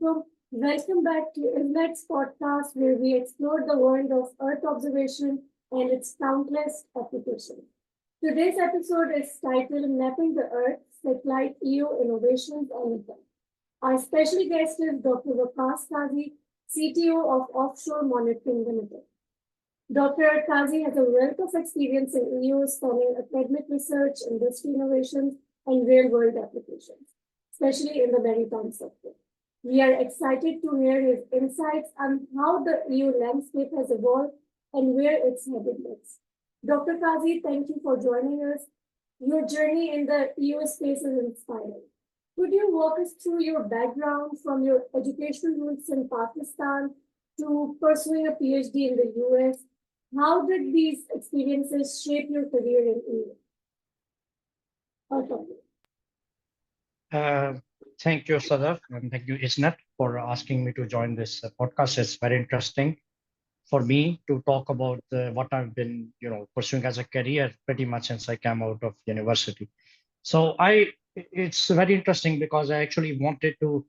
Welcome back to ISNET's podcast, where we explore the world of Earth observation and its countless applications. Today's episode is titled Mapping the Earth, Satellite EO Innovations and Impact. Our special guest is Dr. Waqas Qazi, CTO of Offshore Monitoring Limited. Dr. Qazi has a wealth of experience in EO spanning academic research, industry innovations, and real-world applications, especially in the maritime sector. We are excited to hear his insights on how the EU landscape has evolved and where it's headed next. Dr. Qazi, thank you for joining us. Your journey in the EU space is inspiring. Could you walk us through your background from your educational roots in Pakistan to pursuing a PhD in the US? How did these experiences shape your career in EU? Thank you, Sadaf, and thank you, ISNET, for asking me to join this podcast. It's very interesting for me to talk about what I've been, pursuing as a career pretty much since I came out of university. So it's very interesting because I actually wanted to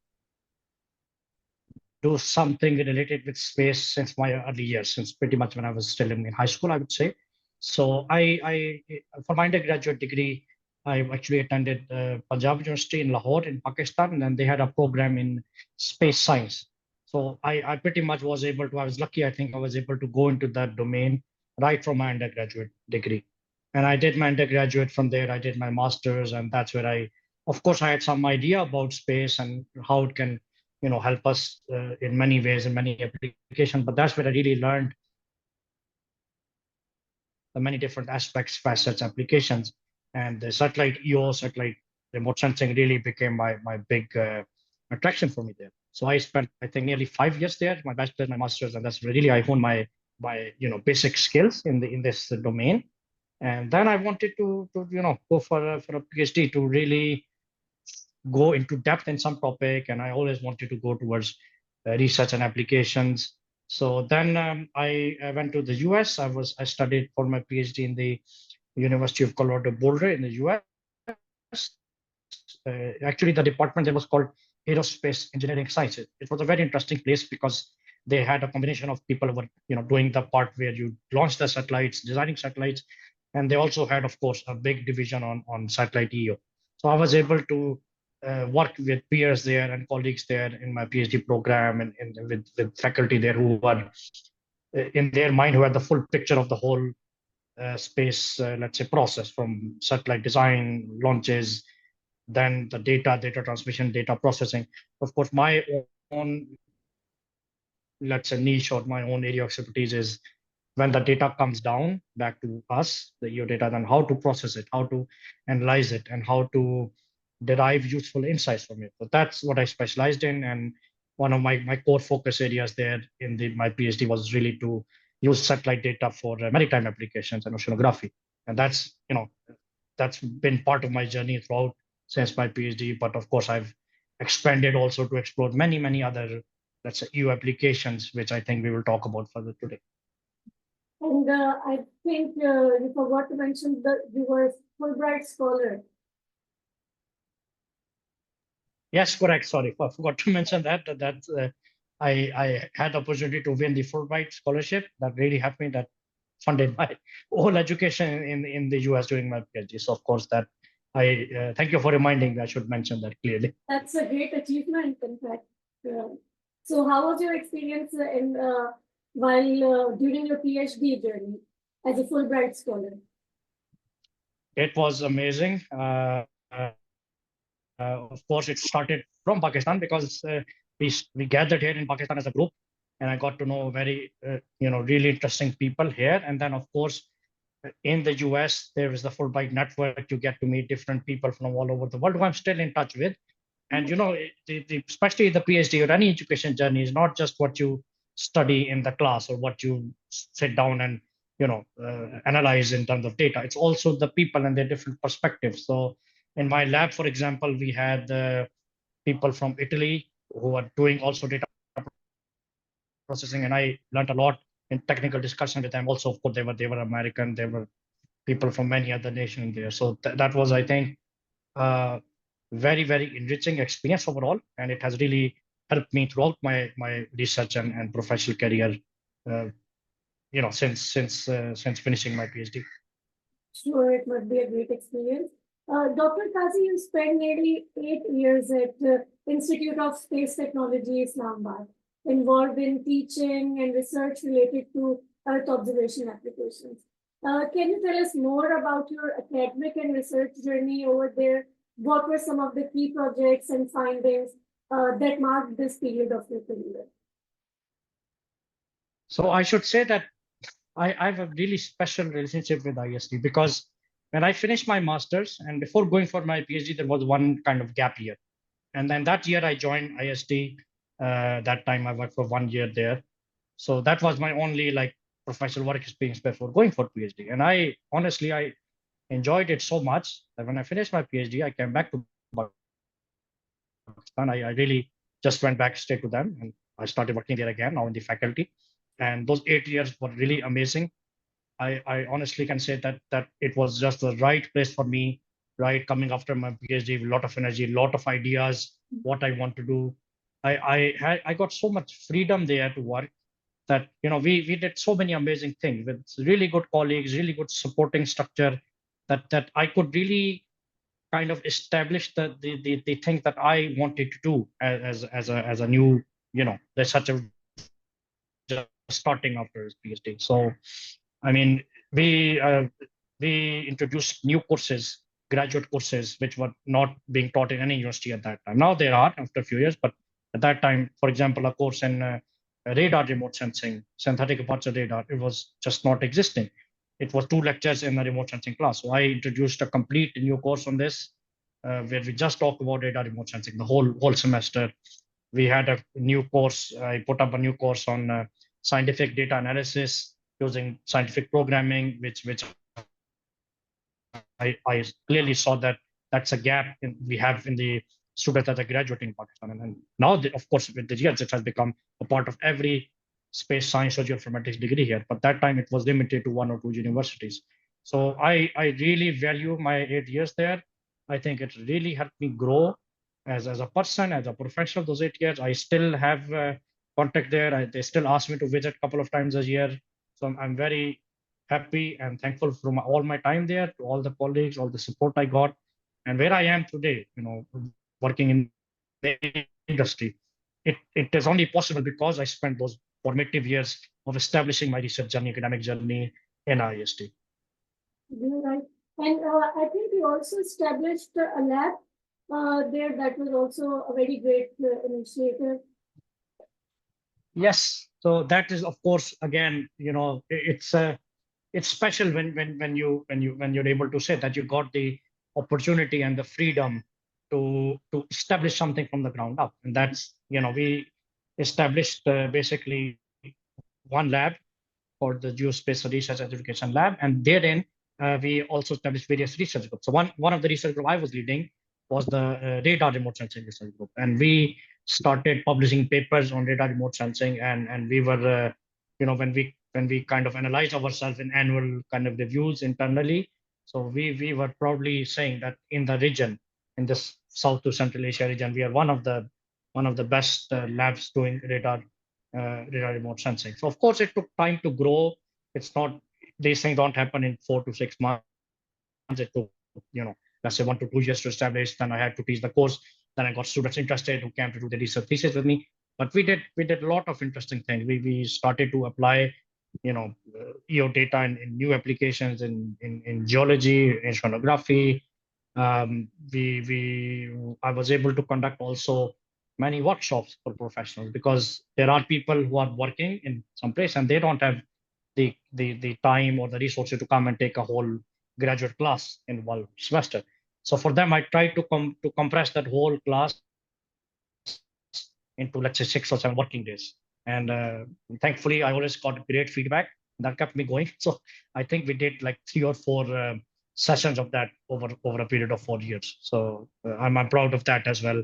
do something related with space since my early years, since pretty much when I was still in high school, I would say. So for my undergraduate degree, I actually attended Punjab University in Lahore in Pakistan, and then they had a program in space science. So I pretty much was able to, I was lucky, I think I was able to go into that domain right from my undergraduate degree. And I did my undergraduate from there, I did my master's, and that's where of course, I had some idea about space and how it can, help us in many ways, in many applications. But that's where I really learned the many different aspects, facets, applications. And the satellite EO, satellite remote sensing really became my big attraction for me there. So I spent, I think, nearly 5 years there, my bachelor's, my master's, and that's really I honed my basic skills in this domain. And then I wanted to go for a PhD to really go into depth in some topic, and I always wanted to go towards research and applications. So then I went to the US. I studied for my PhD in the University of Colorado Boulder in the US. Actually, the department there was called Aerospace Engineering Sciences. It was a very interesting place because they had a combination of people who were doing the part where you launch the satellites, designing satellites, and they also had, of course, a big division on satellite EO. So I was able to work with peers there and colleagues there in my PhD program and with faculty there who were in their mind, who had the full picture of the whole space, let's say, process from satellite design, launches, then the data transmission, data processing. Of course, my own, let's say, niche or my own area of expertise is when the data comes down back to us, the EO data, then how to process it, how to analyze it, and how to derive useful insights from it. So that's what I specialized in. And one of my core focus areas there in my PhD was really to use satellite data for maritime applications and oceanography. And that's been part of my journey throughout since my PhD. But of course, I've expanded also to explore many, many other, let's say, EU applications, which I think we will talk about further today. And I think you forgot to mention that you were a Fulbright scholar. Yes, correct. Sorry, I forgot to mention that. I had the opportunity to win the Fulbright scholarship. That really helped me. That funded my whole education in the US during my PhD. So of course that I thank you for reminding me. I should mention that clearly. That's a great achievement, in fact. So how was your experience while during your PhD journey as a Fulbright scholar? It was amazing. Of course, it started from Pakistan because we gathered here in Pakistan as a group, and I got to know very really interesting people here. And then, of course, in the US, there is the Fulbright network. You get to meet different people from all over the world who I'm still in touch with. And especially the PhD or any education journey is not just what you study in the class or what you sit down and analyze in terms of data. It's also the people and their different perspectives. So in my lab, for example, we had people from Italy who are doing also data processing, and I learned a lot in technical discussion with them. Also, of course, they were American. There were people from many other nations there. So that was, I think, very, very enriching experience overall, and it has really helped me throughout my research and professional career. Uh, since finishing my PhD. Sure, it must be a great experience. Dr. Qazi, you spent nearly 8 years at Institute of Space Technology, Islamabad, involved in teaching and research related to Earth observation applications. Can you tell us more about your academic and research journey over there? What were some of the key projects and findings that marked this period of your career? So I should say that I have a really special relationship with IST because when I finished my master's and before going for my PhD, there was one kind of gap year. And then that year I joined IST. That time I worked for 1 year there. So that was my only like professional work experience before going for PhD. And I honestly, I enjoyed it so much that when I finished my PhD, I came back to Pakistan. I really just went back straight to them and I started working there again, now in the faculty. And those 8 years were really amazing. I honestly can say that it was just the right place for me, right? Coming after my PhD, a lot of energy, a lot of ideas, what I want to do. I got so much freedom there to work that we did so many amazing things with really good colleagues, really good supporting structure that I could really kind of establish the things that I wanted to do as a new researcher just starting after his PhD. So I mean, we uh, we introduced new courses, graduate courses, which were not being taught in any university at that time. Now there are after a few years, but at that time, for example, a course in radar remote sensing, synthetic aperture radar, it was just not existing. It was 2 lectures in the remote sensing class. So I introduced a complete new course on this, where we just talk about radar remote sensing the whole semester. We had a new course. I put up a new course on scientific data analysis using scientific programming, which I clearly saw that that's a gap we have in the students that are graduating in Pakistan. And now, of course, with the years, it has become a part of every space science or geoinformatics degree here. But that time, it was limited to 1 or 2 universities. So I really value my 8 years there. I think it really helped me grow as a person, as a professional. Those 8 years, I still have contact there. They still ask me to visit a couple of times a year. So I'm very happy and thankful for all my time there, to all the colleagues, all the support I got, and where I am today, working in the industry. It is only possible because I spent those formative years of establishing my research journey, academic journey in IST. You're right. And I think you also established a lab there that was also a very great initiative. Yes. So that is, of course, again, it's special when you're able to say that you got the opportunity and the freedom to establish something from the ground up. And that's we established basically one lab for the Geospatial Research Education Lab, and therein we also established various research groups. So one of the research group I was leading was the radar remote sensing research group, and we started publishing papers on radar remote sensing, and we were when we kind of analyzed ourselves in annual kind of reviews internally. So we were probably saying that in the region, in this South to Central Asia region, we are one of the best labs doing radar remote sensing. So of course, it took time to grow. It's not these things don't happen in 4 to 6 months. It took let's say 1 to 2 years to establish. Then I had to teach the course. Then I got students interested who came to do the research thesis with me. But we did a lot of interesting things. We started to apply EO data in new applications in geology, in oceanography. I was able to conduct also many workshops for professionals because there are people who are working in some place and they don't have the time or the resources to come and take a whole graduate class in 1 semester. So for them, I tried to compress that whole class into, let's say, 6 or 7 working days. And thankfully, I always got great feedback that kept me going. So I think we did like 3 or 4 sessions of that over a period of 4 years. So I'm proud of that as well.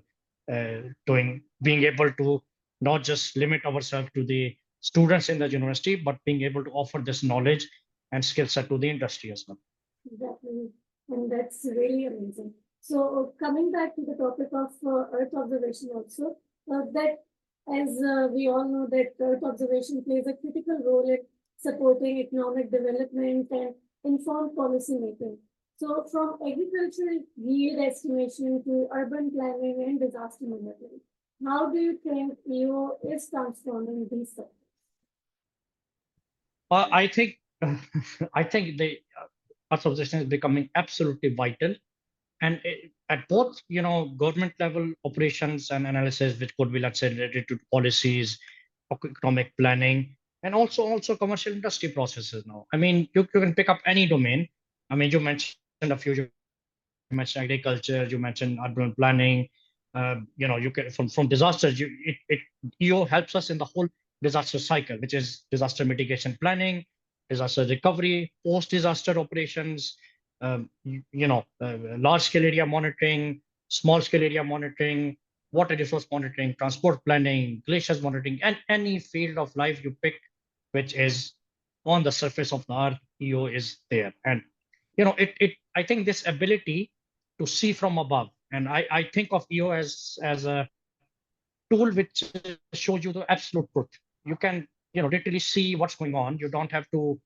Being able to not just limit ourselves to the students in the university, but being able to offer this knowledge and skill set to the industry as well. Exactly. And that's really amazing. So coming back to the topic of Earth observation also, that as we all know that Earth observation plays a critical role in supporting economic development and informed policy making. So, from agricultural yield estimation to urban planning and disaster management, how do you think EO is transforming these sectors? I think I think the Earth observation is becoming absolutely vital, and at both government level operations and analysis, which could be, let's say, related to policies, economic planning, and also commercial industry processes. Now, I mean, you can pick up any domain. I mean, you mentioned a few. You mentioned agriculture. You mentioned urban planning. You can from disasters. It EO helps us in the whole disaster cycle, which is disaster mitigation planning, disaster recovery, post-disaster operations, large-scale area monitoring, small-scale area monitoring, water resource monitoring, transport planning, glaciers monitoring, and any field of life you pick, which is on the surface of the earth, EO is there. And I think this ability to see from above, and I think of EO as a tool which shows you the absolute truth. You can literally see what's going on. You don't have to,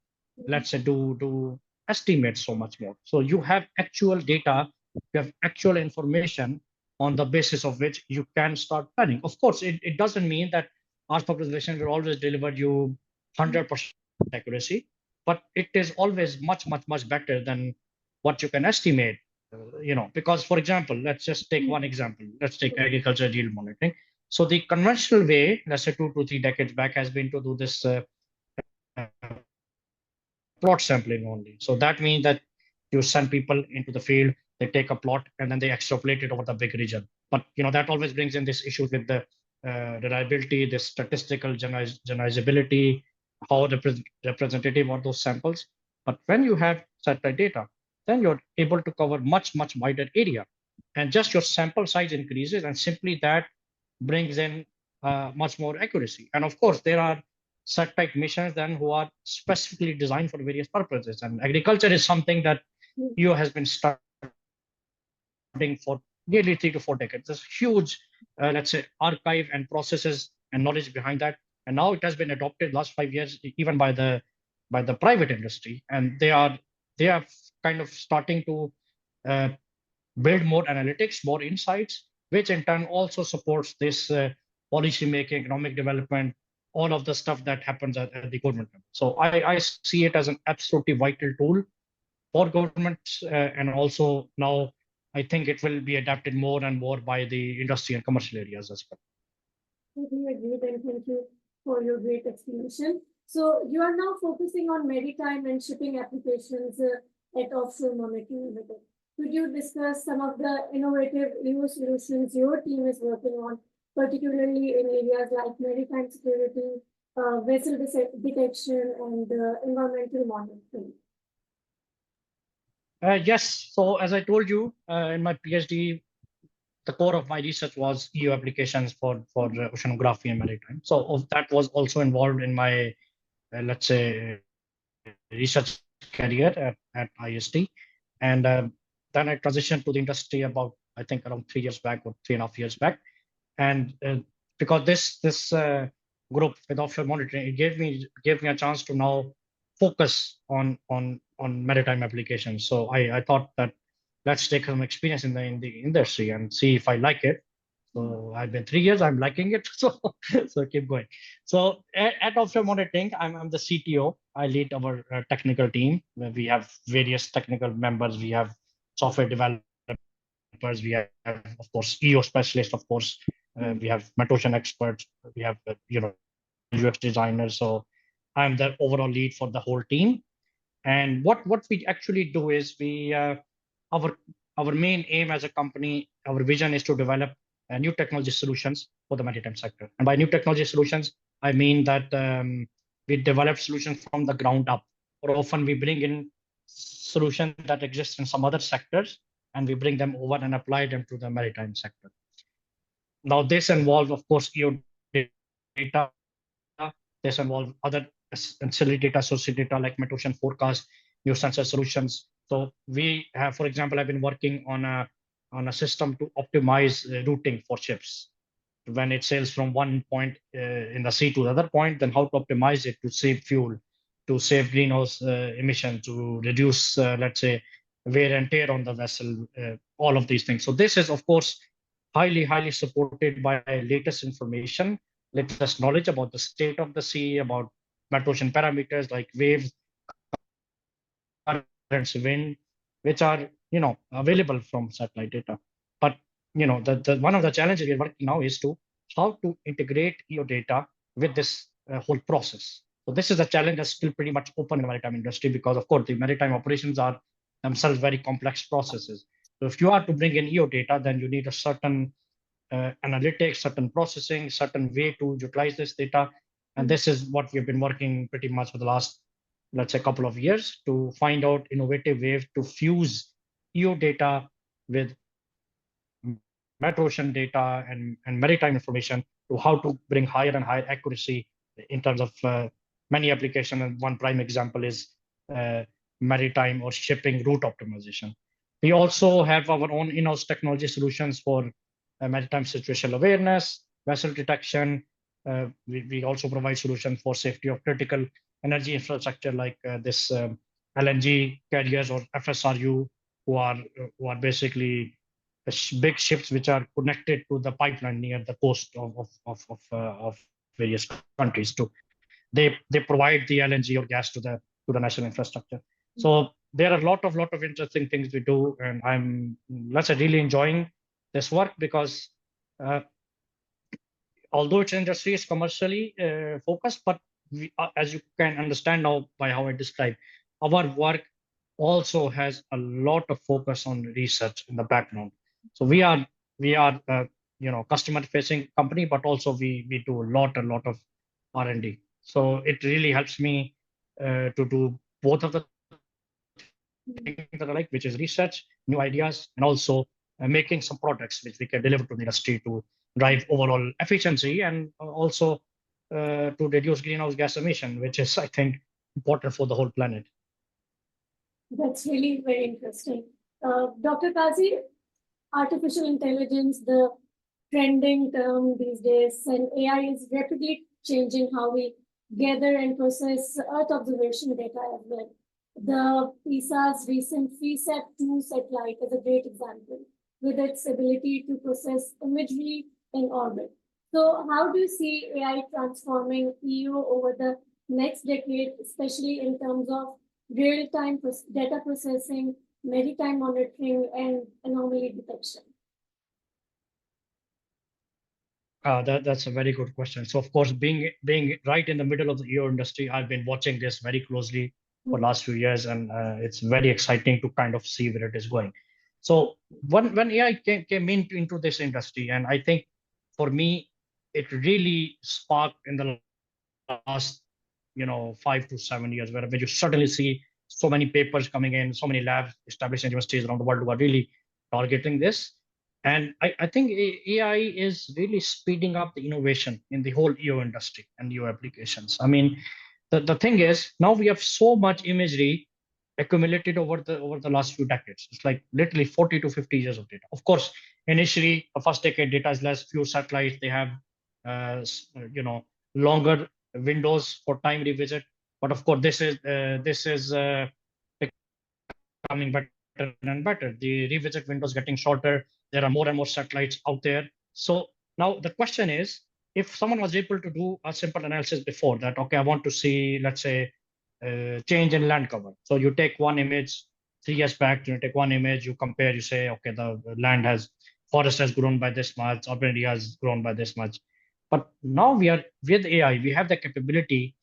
let's say, do estimate so much more. So you have actual data, you have actual information on the basis of which you can start planning. Of course, it doesn't mean that Earth observation will always deliver you 100% accuracy, but it is always much better than what you can estimate. Because, for example, let's just take one example. Let's take agriculture yield monitoring. So the conventional way, let's say 2 to 3 decades back, has been to do this plot sampling only. So that means that you send people into the field, they take a plot, and then they extrapolate it over the big region. But that always brings in this issue with the reliability, the statistical generalizability, how representative are those samples. But when you have satellite data, then you're able to cover much wider area, and just your sample size increases, and simply that brings in much more accuracy. And of course, there are satellite missions then who are specifically designed for various purposes. And agriculture is something that EO has been studying for nearly 3 to 4 decades. There's huge, let's say, archive and processes and knowledge behind that. And now it has been adopted last 5 years, even by the private industry, and they are kind of starting to build more analytics, more insights, which in turn also supports this policy making, economic development, all of the stuff that happens at the government level. So I see it as an absolutely vital tool for governments, and also now I think it will be adapted more and more by the industry and commercial areas as well. Totally agreed, and thank you for your great explanation. So you are now focusing on maritime and shipping applications at Offshore Monitoring Limited. Could you discuss some of the innovative EO solutions your team is working on, particularly in areas like maritime security, vessel detection, and environmental monitoring? Yes. So as I told you, in my PhD, the core of my research was EO applications for oceanography and maritime. So that was also involved in my, let's say, research career at IST. And then I transitioned to the industry about, I think, around 3 years back or 3.5 years back. And because this group with offshore monitoring, it gave me a chance to now focus on maritime applications. So I thought that let's take some experience in the industry and see if I like it. So I've been 3 years, I'm liking it. So keep going. So at Offshore Monitoring, I'm the CTO. I lead our technical team, where we have various technical members. We have software developers. We have, of course, EO specialists, of course. We have metocean experts. We have, UX designers. So I'm the overall lead for the whole team. And what we actually do is our main aim as a company, our vision is to develop new technology solutions for the maritime sector. And by new technology solutions, I mean that we develop solutions from the ground up. Or often we bring in solutions that exist in some other sectors, and we bring them over and apply them to the maritime sector. Now, this involves, of course, EO data. This involves other ancillary data, associated data like metocean forecast, new sensor solutions. So we have, for example, I've been working on a system to optimize routing for ships. when it sails from one point in the sea to the other point, then how to optimize it to save fuel, to save greenhouse emission, to reduce, let's say, wear and tear on the vessel, all of these things. So this is, of course, highly supported by latest information, latest knowledge about the state of the sea, about metocean parameters like waves, currents, wind, which are available from satellite data. But the one of the challenges we're working now is to how to integrate your data with this whole process. So this is a challenge that's still pretty much open in the maritime industry because, of course, the maritime operations are themselves very complex processes. So if you are to bring in your data, then you need a certain analytics, certain processing, certain way to utilize this data. And this is what we've been working pretty much for the last, let's say, couple of years to find out innovative ways to fuse EO data with metocean data and maritime information to how to bring higher and higher accuracy in terms of many applications. And one prime example is maritime or shipping route optimization. We also have our own in-house technology solutions for maritime situational awareness, vessel detection. We also provide solutions for safety of critical energy infrastructure like this LNG carriers or FSRU, who are basically big ships which are connected to the pipeline near the coast of various countries. They provide the LNG or gas to the national infrastructure. So there are a lot of interesting things we do, and I'm, let's say, really enjoying this work because although its industry is commercially focused, but as you can understand now by how I describe, our work also has a lot of focus on research in the background. So we are customer facing company, but also we do a lot of R&D. So it really helps me to do both of the things that I like, which is research, new ideas, and also making some products which we can deliver to the industry to drive overall efficiency and also to reduce greenhouse gas emission, which is, I think, important for the whole planet. That's really very interesting. Dr. Qazi, artificial intelligence, the trending term these days, and AI is rapidly changing how we gather and process Earth observation data as well. The ESA's recent FreeSat-2 satellite is a great example, with its ability to process imagery in orbit. So how do you see AI transforming EO over the next decade, especially in terms of real-time data processing, maritime monitoring, and anomaly detection? That's a very good question. So, of course, being right in the middle of the EO industry, I've been watching this very closely for the last few years, and it's very exciting to kind of see where it is going. So when AI came into this industry, and I think for me, it really sparked in the last 5 to 7 years, where you suddenly see so many papers coming in, so many labs, established universities around the world who are really targeting this. And I think AI is really speeding up the innovation in the whole EO industry and EO applications. I mean, the thing is, now we have so much imagery accumulated over the last few decades. It's like literally 40 to 50 years of data. Of course, initially, the first decade data is less, few satellites, they have longer windows for time revisit. But of course, this is becoming better and better. The revisit windows getting shorter. There are more and more satellites out there. So now the question is, if someone was able to do a simple analysis before that, okay, I want to see, let's say, change in land cover. So you take one image 3 years back, you take one image, you compare, you say, okay, the land forest has grown by this much, urban area has grown by this much. But now with AI, we have the capability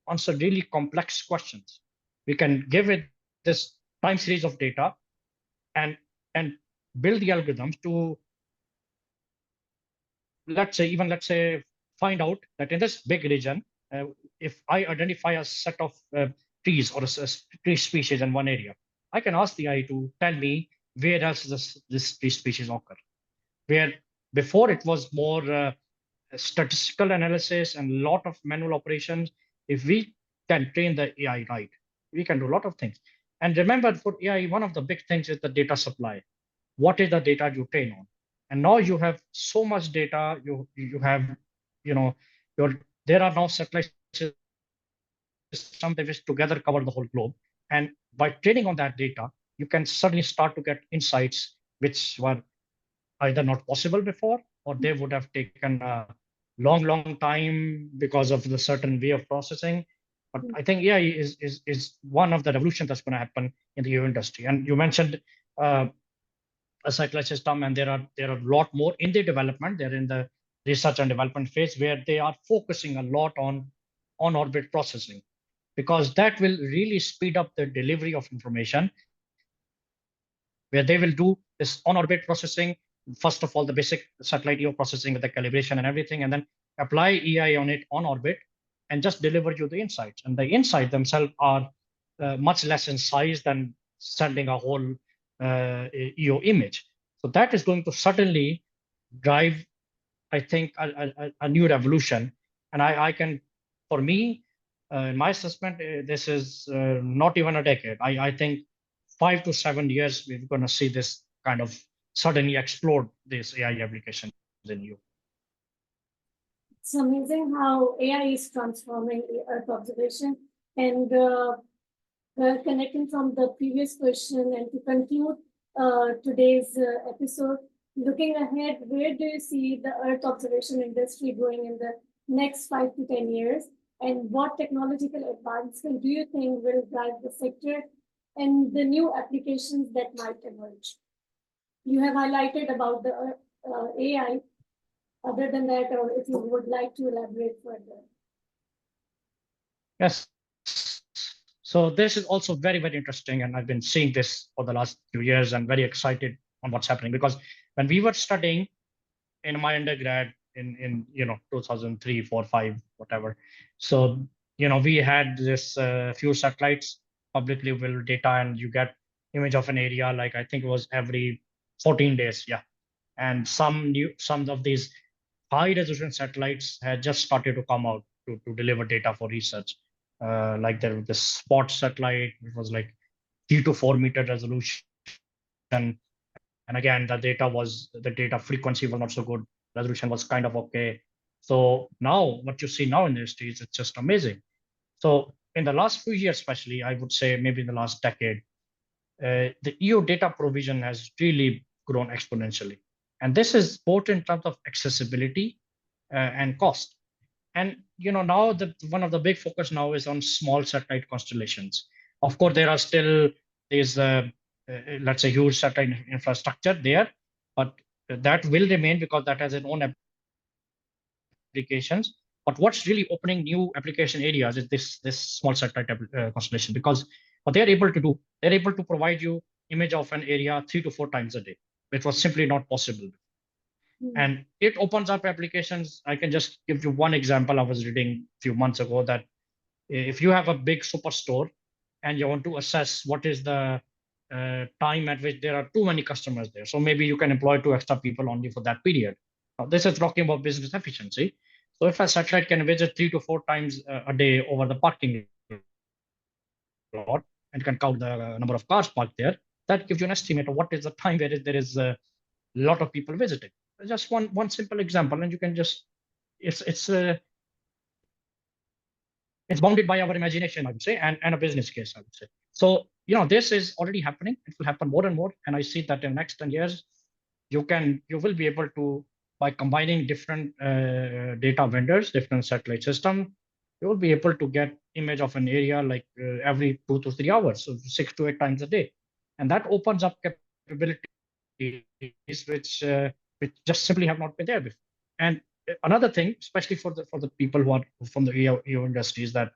to answer really complex questions. We can give it this time series of data and build the algorithms to, let's say, find out that in this big region, if I identify a set of trees or a tree species in one area, I can ask the AI to tell me where else this tree species occur. Where before it was more statistical analysis and a lot of manual operations. If we can train the AI right, we can do a lot of things. And remember, for AI, one of the big things is the data supply. What is the data you train on? And now you have so much data. You have, you know, your there are now satellite systems which together cover the whole globe. And by training on that data, you can suddenly start to get insights which were either not possible before, or they would have taken a long time because of the certain way of processing. But I think AI is one of the revolutions that's going to happen in the EU industry. And you mentioned uh, a satellite system, and there are a lot more in the development. They're in the research and development phase where they are focusing a lot on orbit processing, because that will really speed up the delivery of information, where they will do this on orbit processing. First of all, the basic satellite EO processing with the calibration and everything, and then apply AI on it on orbit and just deliver you the insights. And the insights themselves are much less in size than sending a whole EO image. So that is going to certainly drive, I think, a new revolution. And I can, for me, in my assessment, this is not even a decade. I think 5 to 7 years, we're going to see this kind of suddenly explode, these AI applications in you. It's amazing how AI is transforming the Earth observation. And connecting from the previous question and to conclude today's episode, looking ahead, where do you see the Earth observation industry going in the next 5 to 10 years? And what technological advancement do you think will drive the sector and the new applications that might emerge? You have highlighted about the AI. Other than that, or if you would like to elaborate further. Yes. So this is also very, very interesting. And I've been seeing this for the last few years and very excited on what's happening, because when we were studying in my undergrad in 2003, 4, 5, whatever. So, we had this few satellites publicly available data, and you get image of an area, like I think it was every 14 days. Yeah. And some of these high resolution satellites had just started to come out to deliver data for research. Like there was the spot satellite, it was like 3 to 4 meter resolution. And again, the data frequency was not so good, resolution was kind of okay. So now what you see now in the industry is, it's just amazing. So in the last few years, especially, I would say maybe in the last decade, the EO data provision has really grown exponentially. And this is both in terms of accessibility and cost. And now one of the big focus now is on small satellite constellations. Of course, there are still these, let's say, huge satellite infrastructure there, but that will remain because that has its own applications. But what's really opening new application areas is this small satellite constellation, because what they're able to provide you image of an area 3 to 4 times a day, which was simply not possible. And it opens up applications. I can just give you one example. I was reading a few months ago that if you have a big superstore and you want to assess what is the time at which there are too many customers there, so maybe you can employ 2 extra people only for that period. Now, this is talking about business efficiency. So if a satellite can visit 3 to 4 times a day over the parking lot and can count the number of cars parked there, that gives you an estimate of what is the time where there is a lot of people visiting. Just one simple example, and you can just it's bounded by our imagination, I would say, and a business case, I would say. So this is already happening. It will happen more and more, and I see that in the next 10 years, you will be able to, by combining different data vendors, different satellite system, you will be able to get image of an area like every 2 to 3 hours, so 6 to 8 times a day. And that opens up capabilities which just simply have not been there before. And another thing, especially for the people who are from the EO industry, is that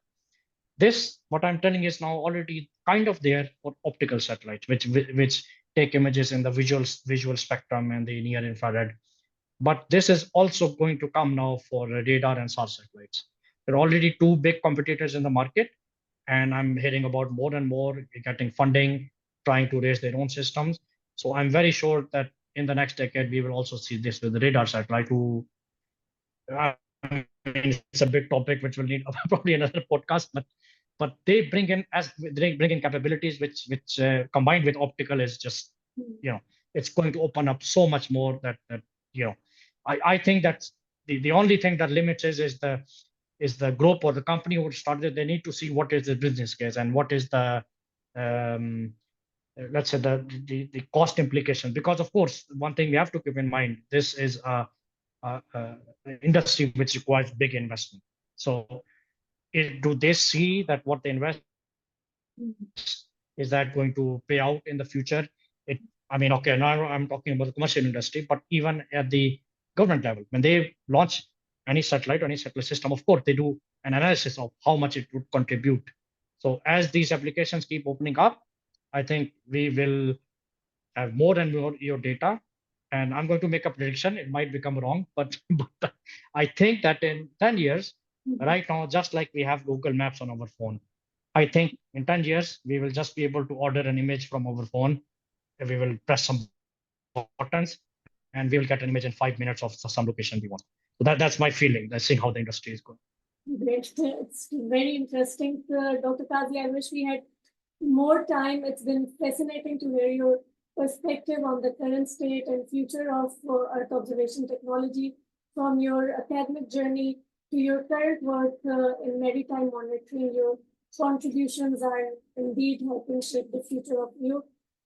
this, what I'm telling, is now already kind of there for optical satellites, which take images in the visual spectrum and the near infrared. But this is also going to come now for radar and SAR satellites. There are already two big competitors in the market, and I'm hearing about more and more getting funding, trying to raise their own systems. So I'm very sure that in the next decade, we will also see this with the radar satellite, who, I mean, it's a big topic which will need probably another podcast, but they bring in capabilities which combined with optical is just, you know, it's going to open up so much more that I think that's the only thing that limits is the group or the company who started. They need to see what is the business case and what is the let's say the cost implication, because of course one thing we have to keep in mind, this is a industry which requires big investment. So do they see that what they invest, is that going to pay out in the future? I mean, okay, now I'm talking about the commercial industry, but even at the government level, when they launch any satellite or any satellite system, of course, they do an analysis of how much it would contribute. So as these applications keep opening up, I think we will have more and more your data. And I'm going to make a prediction. It might become wrong, but I think that in 10 years, right now, just like we have Google Maps on our phone, I think in 10 years, we will just be able to order an image from our phone. We will press some buttons and we will get an image in 5 minutes of some location we want. So that's my feeling. That's seeing how the industry is going. Great. It's very interesting. Dr. Qazi, I wish we had more time. It's been fascinating to hear your perspective on the current state and future of Earth observation technology, from your academic journey to your current work in maritime monitoring. Your contributions are indeed helping shape the future of you.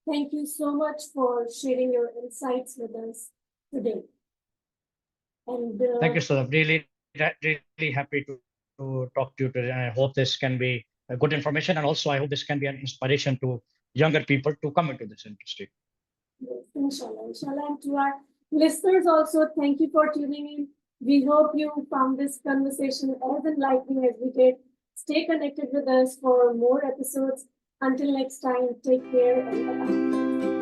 Thank you so much for sharing your insights with us today. And thank you, sir. Really happy to talk to you today. I hope this can be good information, and also I hope this can be an inspiration to younger people to come into this industry. Yes, inshallah. And to our listeners also, thank you for tuning in. We hope you found this conversation as enlightening as we did. Stay connected with us for more episodes. Until next time, take care and bye-bye.